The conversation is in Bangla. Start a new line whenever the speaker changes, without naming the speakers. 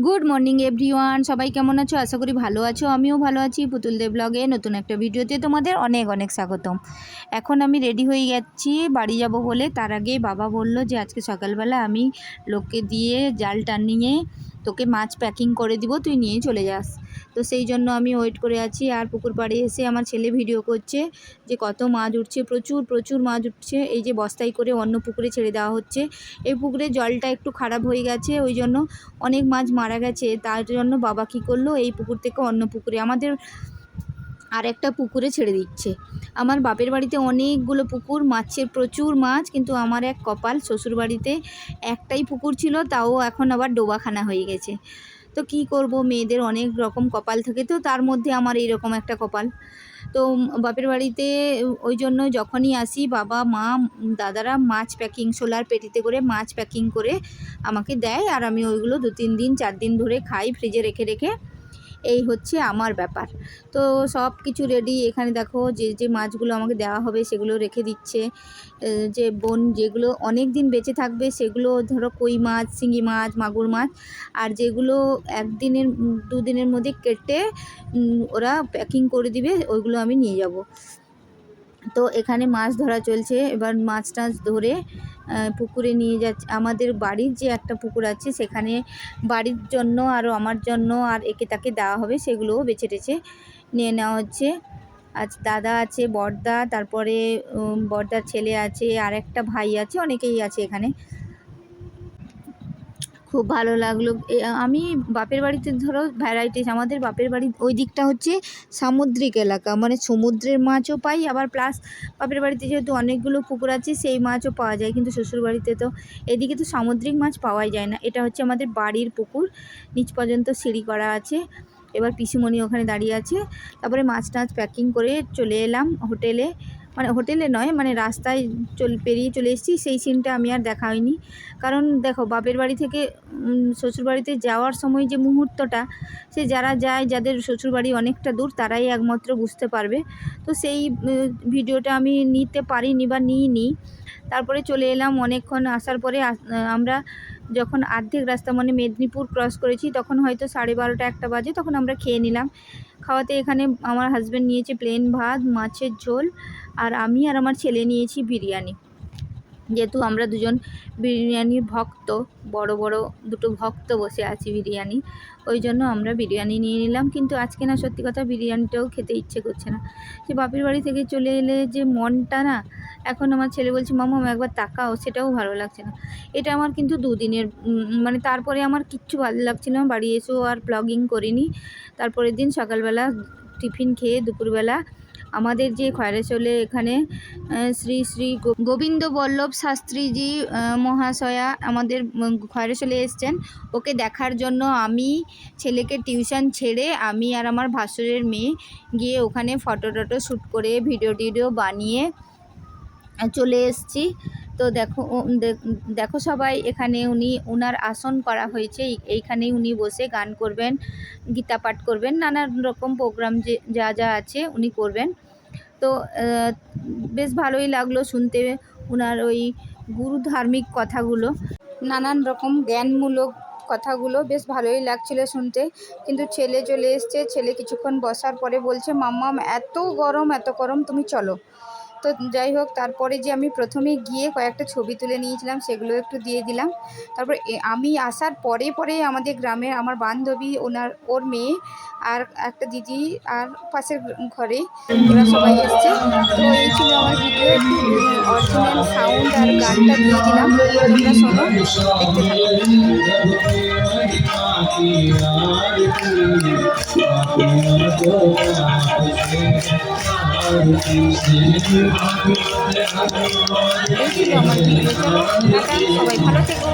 গুড মর্নিং এভরিওয়ান, সবাই কেমন আছো? আশা করি ভালো আছো। আমিও ভালো আছি। পুতুল দেব ব্লগে নতুন একটা ভিডিওতে তোমাদের অনেক অনেক স্বাগতম। এখন আমি রেডি হয়ে যাচ্ছি বাড়ি যাব বলে। তার আগে বাবা বলল যে আজকে সকালবেলা আমি লোককে দিয়ে জাল টানিয়ে তোকে মাছ প্যাকিং করে দিব, তুই নিয়ে চলে যাস। তো সেই জন্য আমি ওয়েট করে আছি। আর পুকুর পাড়ে এসে আমার ছেলে ভিডিও করছে যে কত মাছ উঠছে, প্রচুর প্রচুর মাছ উঠছে। এই যে বস্তায় করে অন্য পুকুরে ছেড়ে দেওয়া হচ্ছে। এই পুকুরে জলটা একটু খারাপ হয়ে গেছে, ওই জন্য অনেক মাছ মারা গেছে। তার জন্য বাবা কী করলো, এই পুকুর থেকে অন্য পুকুরে আমাদের আরেকটা পুকুরে ছেড়ে দিচ্ছে। আমার বাপের বাড়িতে অনেকগুলো পুকুর, মাছের প্রচুর মাছ, কিন্তু আমার এক কপাল, শ্বশুর বাড়িতে একটাই পুকুর ছিল, তাও এখন আবার ডোবাখানা হয়ে গেছে। তো কি করব, মেয়েদের অনেক রকম কপাল থাকে, তো তার মধ্যে আমার এইরকম একটা কপাল। তো বাপের বাড়িতে ওই জন্য যখনই আসি বাবা মা দাদারা মাছ প্যাকিং, সোলার পেটিতে করে মাছ প্যাকিং করে আমাকে দেয়, আর আমি ওইগুলো 2-3 দিন 4 দিন ধরে খাই ফ্রিজে রেখে রেখে। এই হচ্ছে আমার ব্যাপার। তো সব কিছু রেডি। এখানে দেখো যে যে মাছগুলো আমাকে দেওয়া হবে সেগুলো রেখে দিচ্ছে। যে বোন যেগুলো অনেক দিন বেঁচে থাকবে সেগুলো ধরো কই মাছ, শিঙি মাছ, মাগুর মাছ, আর যেগুলো 1 দিনের 2 দিনের মধ্যে কেটে ওরা প্যাকিং করে দিবে, ওইগুলো আমি নিয়ে যাব। তো এখানে মাছ ধরা চলছে। এবার মাছ টাছ ধরে পুকুরে নিয়ে যাচ্ছে। আমাদের বাড়ির যে একটা পুকুর আছে সেখানে বাড়ির জন্য আরও আমার জন্য আর একে তাকে দেওয়া হবে, সেগুলোও বেছে টেছে নিয়ে নেওয়া হচ্ছে। আজ দাদা আছে, বড়দা, তারপরে বড়দার ছেলে আছে, আর একটা ভাই আছে, অনেকেই আছে এখানে। খুব ভালো লাগলো। আমি বাপের বাড়িতে ধরো ভ্যারাইটিস, আমাদের বাপের বাড়ির ওই দিকটা হচ্ছে সামুদ্রিক এলাকা, মানে সমুদ্রের মাছও পাই, আবার প্লাস বাপের বাড়িতে যেহেতু অনেকগুলো পুকুর আছে সেই মাছও পাওয়া যায়, কিন্তু শ্বশুর বাড়িতে তো এদিকে তো সামুদ্রিক মাছ পাওয়াই যায় না। এটা হচ্ছে আমাদের বাড়ির পুকুর, নিচ পর্যন্ত সিঁড়ি করা আছে। এবার পিসিমণি ওখানে দাঁড়িয়ে আছে। তারপরে মাছ টাছ প্যাকিং করে চলে এলাম হোটেলে, মানে হোটেলে নয়, মানে রাস্তায় পেরিয়ে চলে এসেছি। সেই সিনটা আমি আর দেখা হয়নি, কারণ দেখো বাপের বাড়ি থেকে শ্বশুরবাড়িতে যাওয়ার সময় যে মুহূর্তটা, সে যারা যায়, যাদের শ্বশুরবাড়ি অনেকটা দূর, তারাই একমাত্র বুঝতে পারবে। তো সেই ভিডিওটা আমি নিতে পারিনি বা নিইনি। তারপরে চলে এলাম। অনেকক্ষণ আসার পরে আমরা যখন অর্ধেক রাস্তা মানে মেদিনীপুর ক্রস করেছি, তখন হয়তো 12:30 1টা বাজে, তখন আমরা খেয়ে নিলাম। খাওয়াতে এখানে আমার হাজব্যান্ড নিয়েছে প্লেন ভাত, মাছের ঝোল, আর আমি আর আমার ছেলে নিয়েছি বিরিয়ানি। যেহেতু আমরা দুজন বিরিয়ানির ভক্ত, বড় বড় দুটো ভক্ত বসে আছি বিরিয়ানি, ওই জন্য আমরা বিরিয়ানি নিয়ে নিলাম। কিন্তু আজকে না, সত্যি কথা, বিরিয়ানিটাও খেতে ইচ্ছে করছে না। সে বাপের বাড়ি থেকে চলে এলে যে মনটা না, এখন আমার ছেলে বলছে মামা একবার তাকাও, সেটাও ভালো লাগছে না। এটা আমার কিন্তু 2 দিনের, মানে তারপরে আমার কিচ্ছু ভালো লাগছে না। বাড়ি এসেও আর ব্লগিং করিনি। তারপরের দিন সকালবেলা টিফিন খেয়ে দুপুরবেলা আমাদের যে খয়রাচলে এখানে শ্রী শ্রী গোবিন্দ বল্লভ শাস্ত্রীজি মহাশয়া আমাদের খয়রাচলে এসছেন। ওকে দেখার জন্য আমি ছেলেকে টিউশন ছেড়ে আমি আর আমার ভাসুরের মেয়ে গিয়ে ওখানে ফটো টটো শ্যুট করে ভিডিও টিডিও বানিয়ে চলে এসেছি। তো দেখো সবাই, এখানে ওনার আসন করা হয়েছে, এইখানেই উনি বসে গান করবেন, গীতা পাঠ করবেন, নানান রকম প্রোগ্রাম যে যা যা আছে উনি করবেন। তো বেশ ভালোই লাগলো শুনতে ওনার ওই গুরু ধার্মিক কথাগুলো, নানান রকম জ্ঞানমূলক কথাগুলো বেশ ভালোই লাগছিল শুনতে। কিন্তু ছেলে চলে এসছে। ছেলে কিছুক্ষণ বসার পরে বলছে মাম্মাম এত গরম, তুমি চলো। তো যাই হোক, তারপরে যে আমি প্রথমে গিয়ে কয়েকটা ছবি তুলে নিয়েছিলাম, সেগুলো একটু দিয়ে দিলাম। তারপর আমি আসার পরে আমাদের গ্রামের আমার বান্ধবী, ওর মেয়ে আর একটা দিদি, আর পাশের ঘরে ওরা সবাই এসছে। তো এই ছিল আমার ভিডিও। একটু অরিজিনাল সাউন্ড আর গানটা দিয়ে দিলাম, তোমরা শোনো, দেখতে থাকো। এই ছিল আমার ভিডিও। চলো টাটা, সবাই ভালো থেকো।